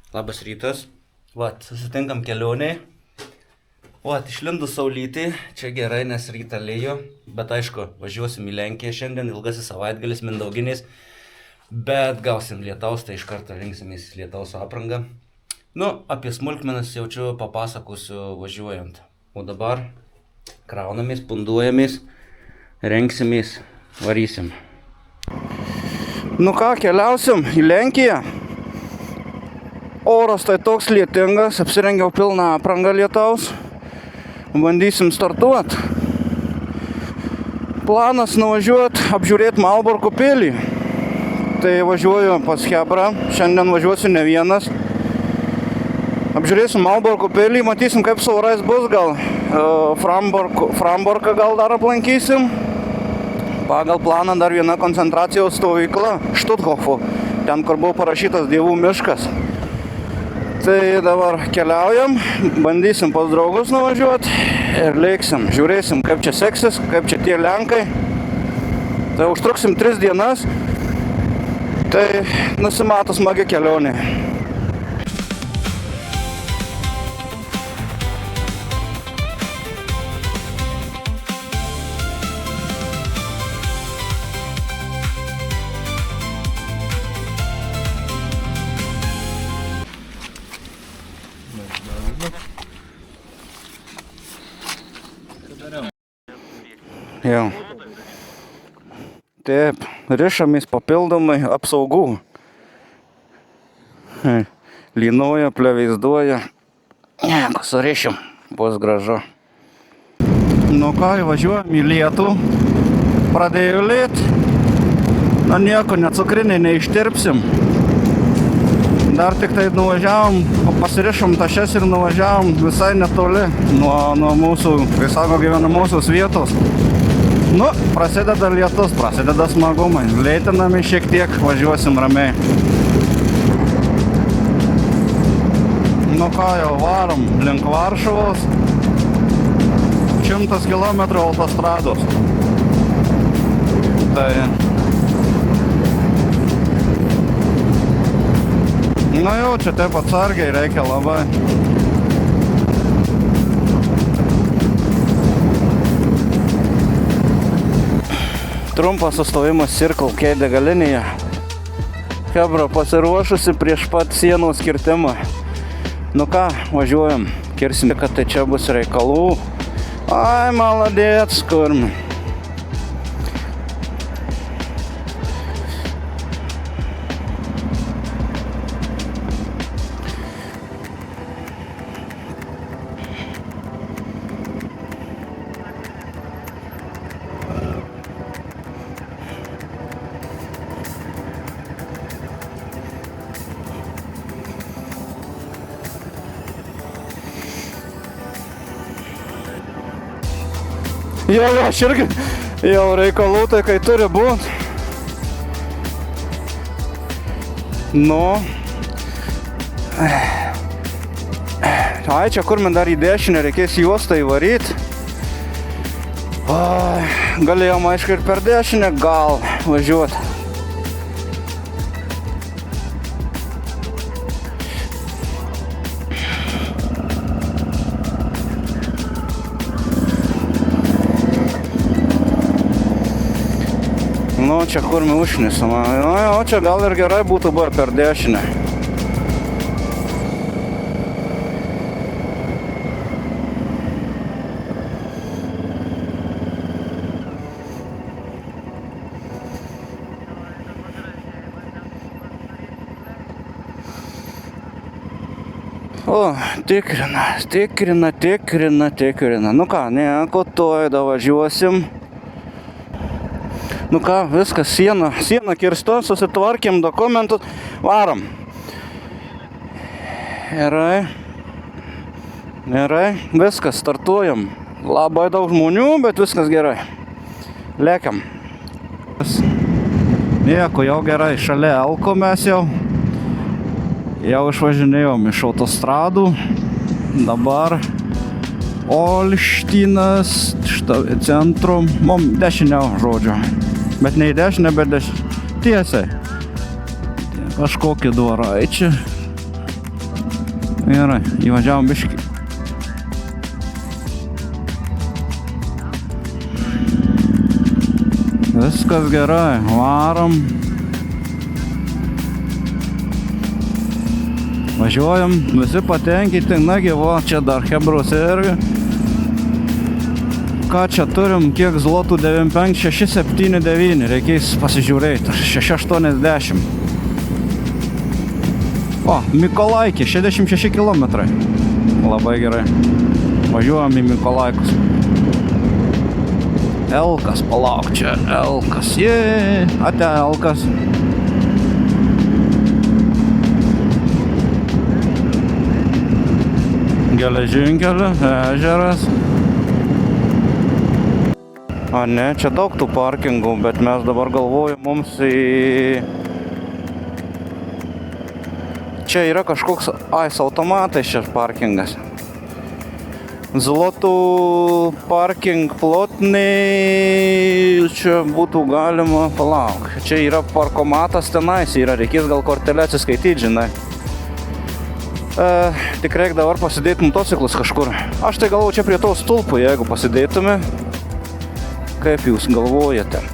Labas rytas. Vat, susitinkam kelionėje. Vat, išlindus saulytį, čia gerai, nes rytą lėjo. Bet aišku, važiuosim į Lenkiją šiandien, ilgasis savaitgalis Mindauginiais. Bet gausim lietaus, tai iš karto rinksimės lietaus aprangą. Nu, apie smulkmenas jaučiu papasakosiu važiuojant. O dabar kraunamės, punduojamės, renksimės, varysim. Nu ką, keliausim į Lenkiją. Oras tai toks lietingas, apsirengiau pilną aprangą lietaus. Bandysim startuot. Planas nuvažiuot, apžiūrėt Malborko pilį. Tai važiuoju pas Hebrą, šiandien važiuosiu ne vienas. Apžiūrėsim Malborko pilį, matysim kaip su orais bus, gal Framborką gal dar aplankysim. Pagal planą dar viena koncentracijos stovykla Štuthofo, ten kur buvo parašytas Dievų miškas. Tai dabar keliaujam, bandysim pas draugus nuvažiuoti ir lėksim, žiūrėsim kaip čia seksis, kaip čia tie Lenkai. Tai užtruksim 3 dienas, tai nusimato smagi kelionė. Jau. Taip, rišamės papildomai apsaugų. Lynoja, pleveizduoja. Jeigu surišim, bus gražu. Nu ką, važiuojam į lietų. Pradėjo lėt. Na nieko, net cukriniai neištirpsim. Dar tik tai nuvažiavom, pasirišom tašes ir nuvažiavom visai netoli nuo mūsų, kai sako, gyvenamosios vietos. Nu, prasideda lietus, prasideda smagumai. Lėtinami šiek tiek, važiuosim ramiai. Nu ką, jau varom link Varšuvos. 100 km autostrados. Tai... Nu jau, čia taip atsargiai reikia labai. Trumpas sustojimas Circle K degalinėje. Hebra pasiruošusi prieš pat sienos kirtimą. Nu ką, važiuojam. Kirsim, kad tai čia bus reikalų. Ai, maladėts, kurmi. Jo, aš irgi jau reikalų tai kai turi būt. Nu. Ai, čia kur man dar į dešinę reikės juostą įvaryt. Galėjom aišku ir per dešinę gal važiuot. Nu, čia kur mi užnisama. O čia gal ir gerai būtų buvo per dešinę. O, tikrina. Nu ką, nieko, tuoj davažiuosim. Nu ką, viskas, siena kirsta, susitvarkėm dokumentus, varom. Gerai, viskas, startuojam. Labai daug žmonių, bet viskas gerai. Lėkiam. Nieko, jau gerai, šalia Elko mes jau išvažinėjom iš autostradų. Dabar Olštinas, centrum, dešiniau žodžio. Bet ne į dešinę, bet tiesiai. Kažkokie dvarai čia. Gerai, įvažiavom biškį. Viskas gerai, varom. Važiuojam, visi patenkinti, nagi va, čia dar Hebros irgi. Ką čia turim, kiek zlotų 95, 679, reikės pasižiūrėti, 680. O, Mykolaikį, 66 kilometrai. Labai gerai. Važiuojam į Mykolaikus. Elkas, palauk, čia Elkas, ate Elkas. Geležinkelio, ežeras. A ne, čia daug tų parkingų, bet mes dabar galvojam mums į... Čia yra kažkoks automatais čia parkingas. Zlotų parking plotniai, čia būtų galima, palauk. Čia yra parkomatas tenais, reikės gal kortelę atsiskaityti, žinai. Tik reikia dabar pasidėti motociklus kažkur. Aš tai galvoju čia prie to stulpų, jeigu pasidėtume. Kaip jūs galvojate?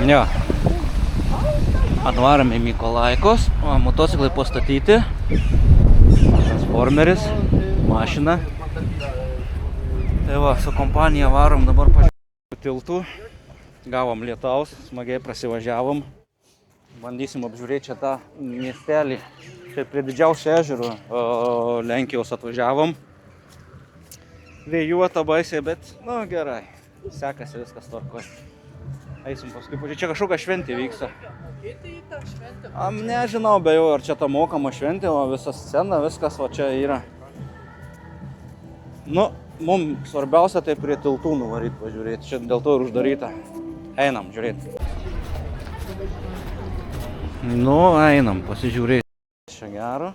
Ne. Atvarėme į Mykolaikus, motociklai pastatyti. Transformeris, mašina. Tai va, su kompanija varom dabar pažiūrėjau tiltų. Gavom lietaus, smagiai prasivažiavom. Bandysim apžiūrėti čia tą miestelį. Čia prie didžiausio ežero Lenkijos atvažiavom. Vėjuota baisiai, bet, nu gerai. Sekasi viskas tvarkoj. Eisim paskui. Čia kažkokia šventė vyksta. Nežinau, bejau, ar čia ta mokama šventė, o visa scena, viskas va čia yra. Nu, mums svarbiausia tai prie tiltų nuvaryti pažiūrėti. Čia dėl to ir uždaryta. Einam, žiūrėti. Nu, einam, pasižiūrėti. Čia gero.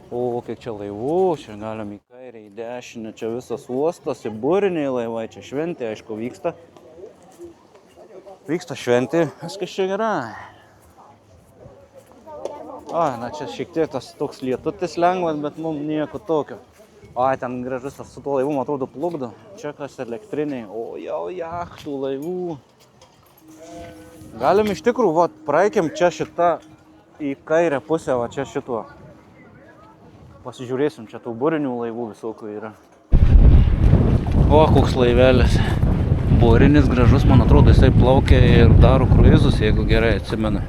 O, kiek čia laivų. Čia galim į kairę, į dešinę. Čia visas uostas, į buriniai laivai. Čia šventė, aišku, vyksta. Vyksta šventė. Viskas čia gerai. Na, čia šiek tiek tas toks lietutis lengvas, bet mums nieko tokio. Ten gražus tas su tuo laivu, atrodo, plukdo. Čia kas elektriniai. O, jau jachtų laivų. Galim iš tikrųjų, va, praeikim čia šitą į kairę pusę, va, čia šituo. Pasižiūrėsim, čia tų burinių laivų visokių yra. O, koks laivelis. Burinis gražus, man atrodo, jisai plaukia ir daro kruizus, jeigu gerai atsimenu.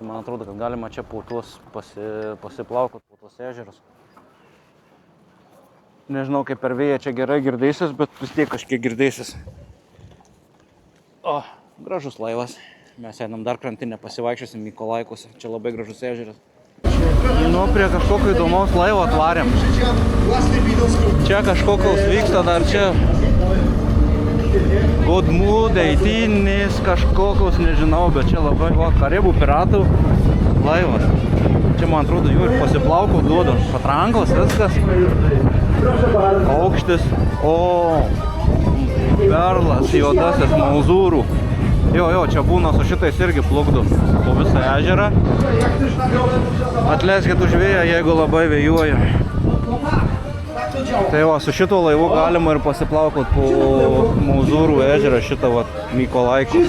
Man atrodo, kad galima čia po tuos pasiplaukot po tuos ežerus. Nežinau, kaip per vėją čia gerai girdėsis, bet vis tiek kažkiek girdėsis. O, gražus laivas. Mes einam dar krantinę, pasivaikščiosim Mykolaikus. Čia labai gražus ežeras. Nu, prie kažkokio įdomaus laivo atvarėm. Čia kažkokios vyksta dar čia. Godmūd, eitynės kažkokios, nežinau, bet čia labai, va, Karibų piratų laivas. Čia, man atrodo, jų ir pasiplaukų duoda. Patrankos, viskas. Aukštis. O, perlas, juodasis, mauzūrų. Jo, čia būna su šitais irgi plukdo po visą ežerą. Atleiskit už vėją, jeigu labai vėjuoja. Tai va, su šito laivu galima ir pasiplaukot po Mauzūrų ežerą, šitą va Mykolaikų.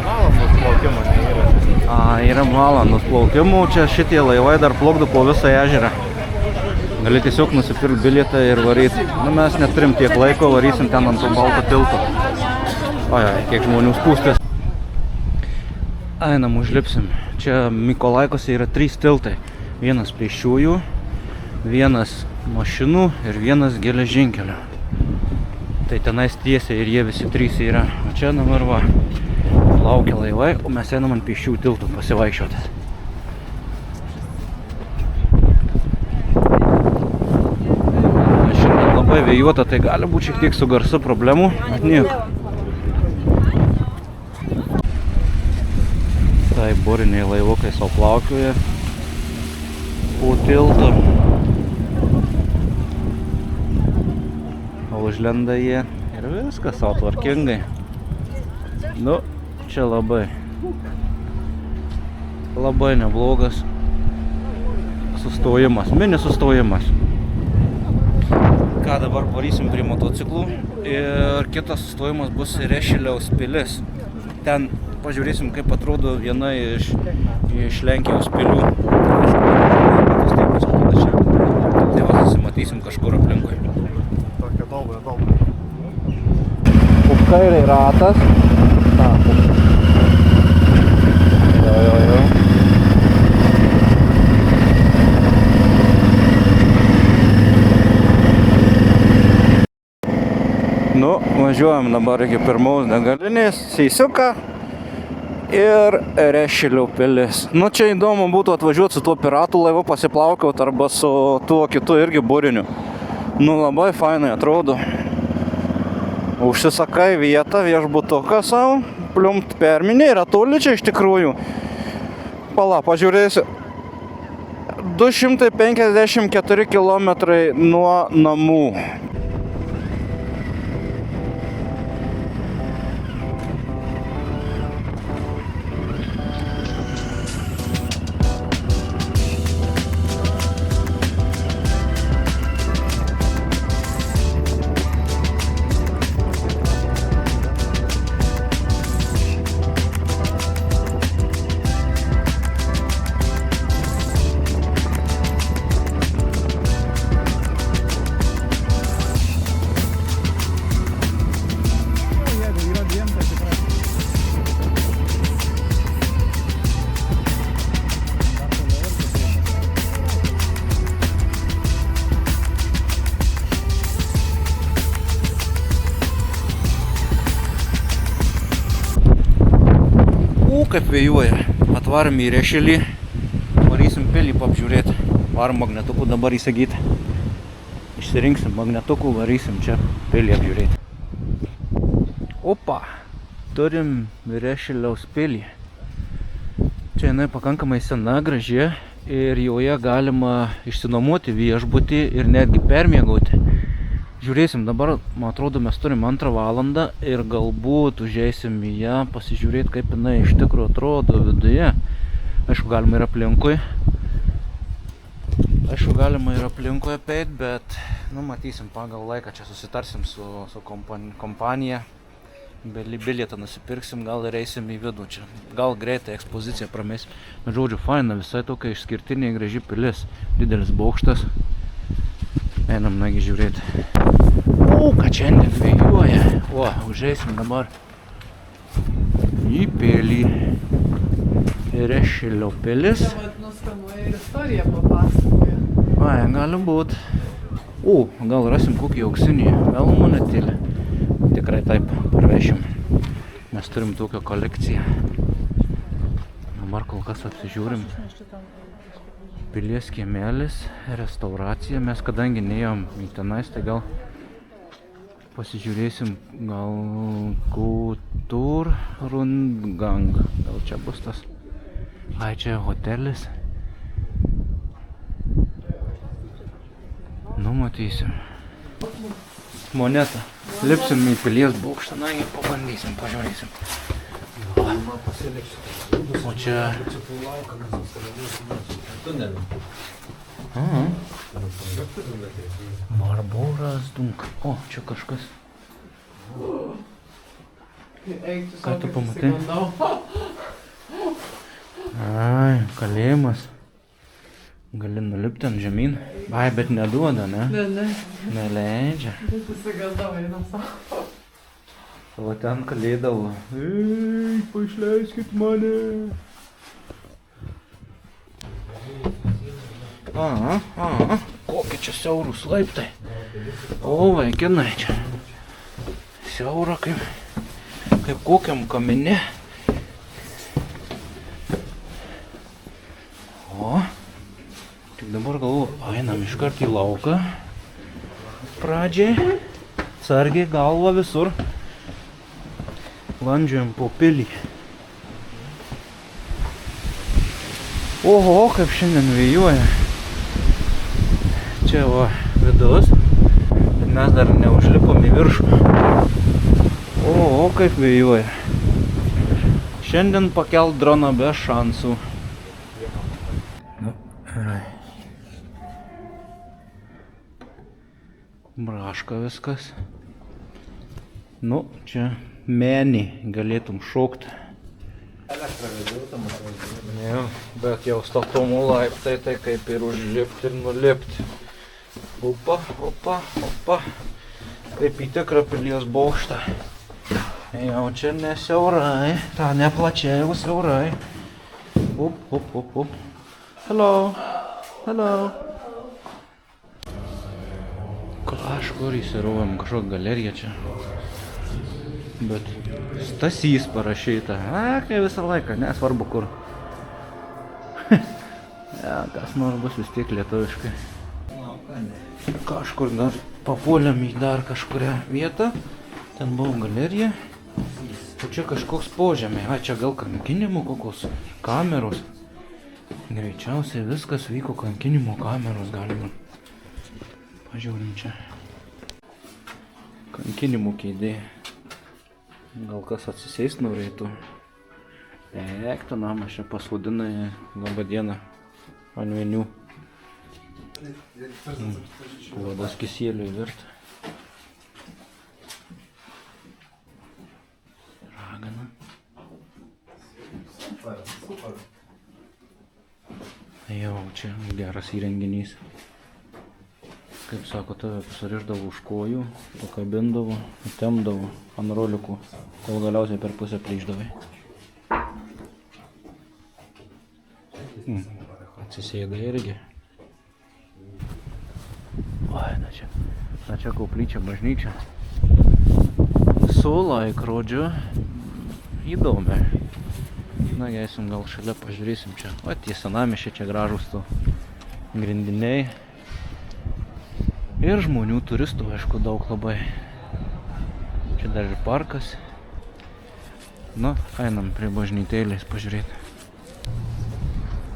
Valandos plaukimo nėra. Yra valandos plaukimų, čia šitie laivai dar plukdo po visą ežerą. Gali tiesiog nusipirkti bilietą ir varyti. Nu, mes neturim tiek laiko, varysim ten ant to balto tilto. Kiek žmonių spūstės. Einam, užlipsim. Čia Mykolaikuose yra 3 tiltai. Vienas pėsčiųjų, vienas mašinų ir vienas geležinkelio. Tai tenais tiesiai ir jie visi 3 yra. O čia dabar va, laukia laivai, o mes einam ant pėsčiųjų tiltų pasivaikščioti. Šiandien labai vėjuota, tai gali būti šiek tiek su garsu problemų, bet nieko. Tai buriniai laivukai sau plaukioja po tiltą. O užlenda jie Ir viskas, o tvarkingai. Nu, čia labai neblogas sustojimas, mini sustojimas. Ką dabar varysim prie motociklų ir kitas sustojimas bus Rešiliaus pilis. Ten pažiūrėsim, kaip atrodo viena iš Lenkijos pilių. Tai va, susimatysim kažkur aplinkui. Tokia dobra. Už kairiai ratas. Jo. Nu, važiuojam dabar iki pirmos degalinės, Seisiuką ir Rešilio pilis. Nu, čia įdomu būtų atvažiuoti su tuo piratų laivu pasiplaukiot arba su tuo kitu irgi buriniu. Nu, labai fainai atrodo. Užsisakai vietą, viešbutuką savo, pliumpt perminė, yra toli čia iš tikrųjų. Pala, pažiūrėsiu. 254 km nuo namų. Kaip vėjuoja. Atvarom į Rešilį, varysim pilį apžiūrėti. Varom magnetukų dabar įsigyti. Išsirinksim magnetukų, varysim čia pilį apžiūrėti. Opa! Turim Rešiliaus pilį. Čia jinai pakankamai sena, graži ir joje galima išsinuomoti viešbutį ir netgi permiegoti. Žiūrėsim, dabar, man atrodo, mes turim 2 valandą ir galbūt užeisim į ją, pasižiūrėti, kaip jinai iš tikrųjų atrodo viduje. Aišku, galima ir aplinkui. Apeit, bet, nu, matysim pagal laiką, čia susitarsim su kompanija. Bilietą nusipirksim, gal ir eisim į vidų čia. Gal greitai ekspoziciją pramesim. Bet žodžiu, faina, visai tokia išskirtinė graži pilis. Didelis bokštas. Einam nagi žiūrėti. O, ką čia vėjuoja. O, užeisim dabar į pilį. Rešilio pilis. Čia vat nuskanuoja ir istoriją papasakoja. Ai, gali būt. O, gal rasim kokį auksinį vėl monetėlį. Tikrai taip, parvešim. Mes turim tokią kolekciją. Dabar kol kas apsižiūrim. Pilies kiemelis, restauracija. Mes kadangi neėjom į tenais, tai gal pasižiūrėsim, gal Kulturrundgang. Gal čia bus tas. Ai, čia hotelis. Nu, matysim. Moneta. Lipsim į pilies bokštą. Na, ir pabandysim, pažiūrėsim. O čia... Barboras Dunk. O, čia kažkas. Ką tu pamatai? Ai, kalėjimas. Gali nulipti ant žemyn. Ai, bet neduoda, ne? Ne. Neleidžia. Susigandavo, eina savo. O ten kalėdavo. Ei, pašleiskit mane. Kokie čia siaurūs laiptai. O, vaikinai čia. Siaura kaip kokiam kamine. O, tik dabar galvoju, einam iškart į lauką. Pradžiai, sargiai galva visur. Landžiuojam po pilį. Oho, kaip šiandien vėjuoja. Čia va vidus. Mes dar neužlipom į viršų. O, kaip vėjuoja. Šiandien pakelt droną be šansų. Nu, gerai. Braška viskas. Nu, čia menį galėtum šokti. Ne, bet jau statomo laiptai, tai kaip ir užlipti ir nulipti. Opa, opa, opa. Kaip į tikrą pilies bokštą. Jau čia nesiaurai, ta neplačiai, jau siaurai. Up, up, up, up. Hello, hello. Kažkur įsirovėm, kažkokią galeriją čia. Bet Stasys parašyta. Kai visą laiką, nesvarbu kur. Ja, kas nors bus vis tiek lietuviškai. Kažkur dar papuolėm į dar kažkurią vietą. Ten buvo galerija. O čia kažkoks požemė. Čia gal kankinimo kokios kameros. Greičiausiai viskas vyko kankinimo kameros, galima. Pažiūrim čia. Kankinimo kėdė. Gal kas atsisėst norėtų. Tu namas čia pasodina. Labą dieną. Ant vienių. Puodas kisėliui virt. Ragana. Jau, čia geras įrenginys. Kaip sako, tave pasiriždavo už kojų, pakabindavo, temdavo ant rolikų, kol galiausiai per pusę plyšdavai. Atsisėda irgi. Oi, na čia koplyčia, bažnyčia. Su laikrodžiu. Įdomi. Na, eisim gal šalia, pažiūrėsim čia. O, tie senamiesčiai čia gražūs tu grindiniai. Ir žmonių turistų, aišku, daug labai. Čia dar ir parkas. Nu, einam prie bažnytėlės pažiūrėti.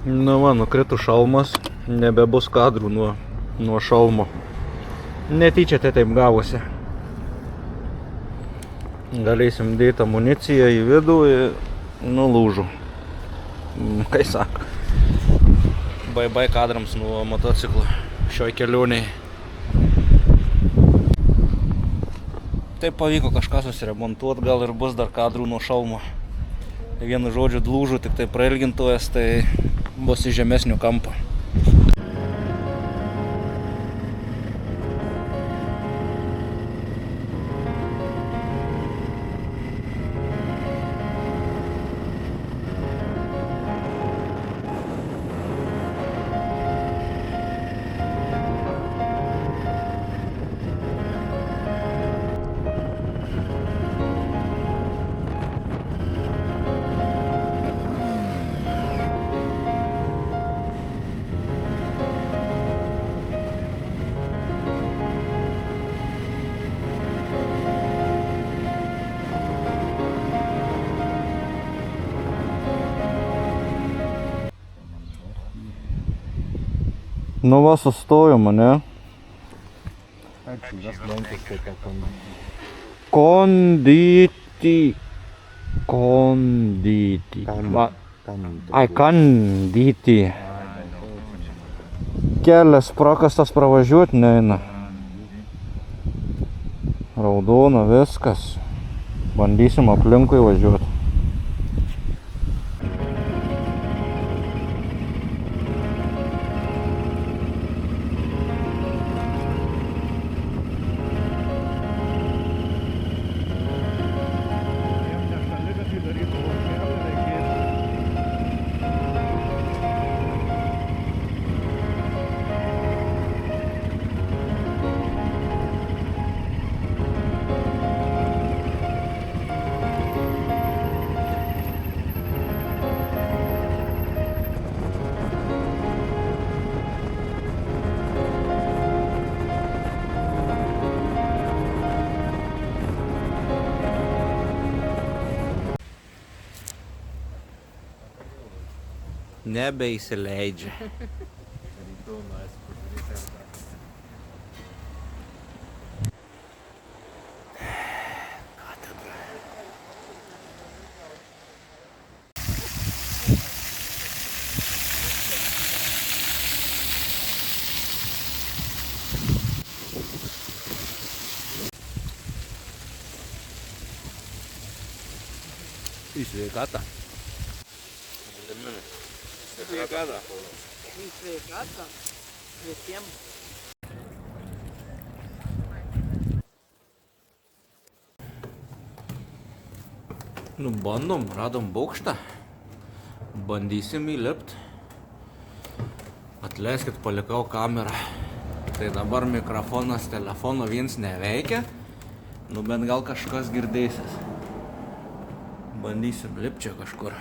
Nu va, nukrito šalmas. Nebebus kadrų nuo šalmo. Netyčia tai taip gavosi. Galėsim dėti amuniciją į vidų ir nulūžų. Kai sako. Bye kadrams nuo motociklo šioj kelioniai. Taip pavyko kažką susiremontuoti, gal ir bus dar kadrų nuo šalmo. Vienu žodžiu lūžų, tik tai prailgintojas, tai bus iš žemesnio kampo. Nu va, sustojom, ne? Kondyti. Ai, kandyti. Kelias prakastas, pravažiuoti neina. Raudona viskas. Bandysim aplinkui važiuoti. Nebeįsileidžia. Į sveikatą. Sveikatą. Į sveikatą. Visiems. Nu, bandom, radom bokštą. Bandysim įlipt. Atleiskit, palikau kamerą. Tai dabar mikrofonas telefono viens neveikia. Nu, bent gal kažkas girdėsis. Bandysim lipt čia kažkur.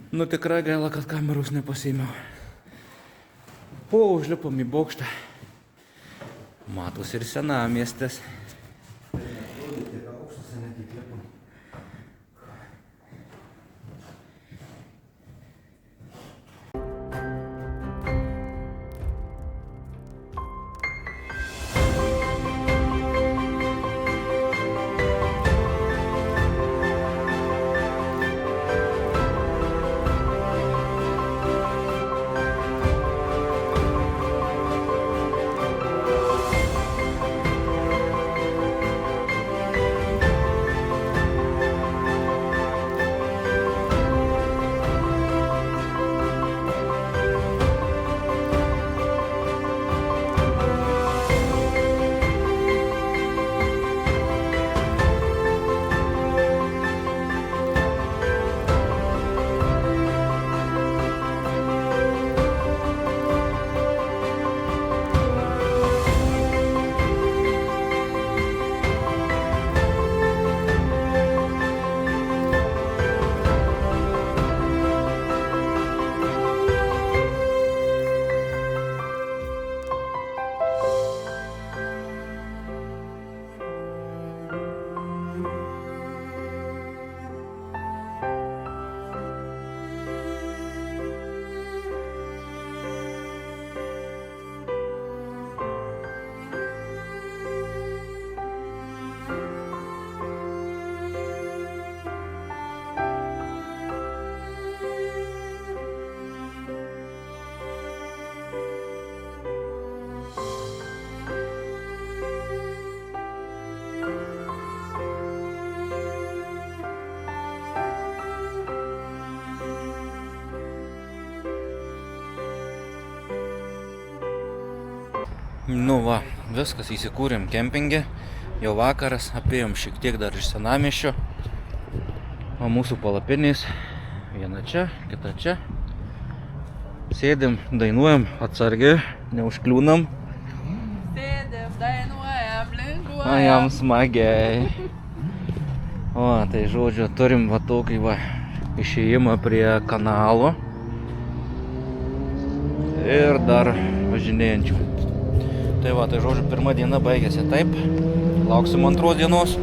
Nu, tikrai gaila, kad kameros nepasiėmiau. Užlipom į bokštą. Matos ir senamiestis. Nu va, viskas, įsikūrėm kempinge. Jau vakaras, apėjom šiek tiek dar iš senamiesčio. O mūsų palapinės, viena čia, kita čia. Sėdim, dainuojam atsargiai, neužkliūnam. Sėdėm, dainuojam, linguojam. Jam smagiai. O, tai žodžiu, turim va tokį va išėjimą prie kanalo. Ir dar važinėjančių. Tai va, tai žodžiu, pirma diena baigėsi taip. Lauksim antros dienos.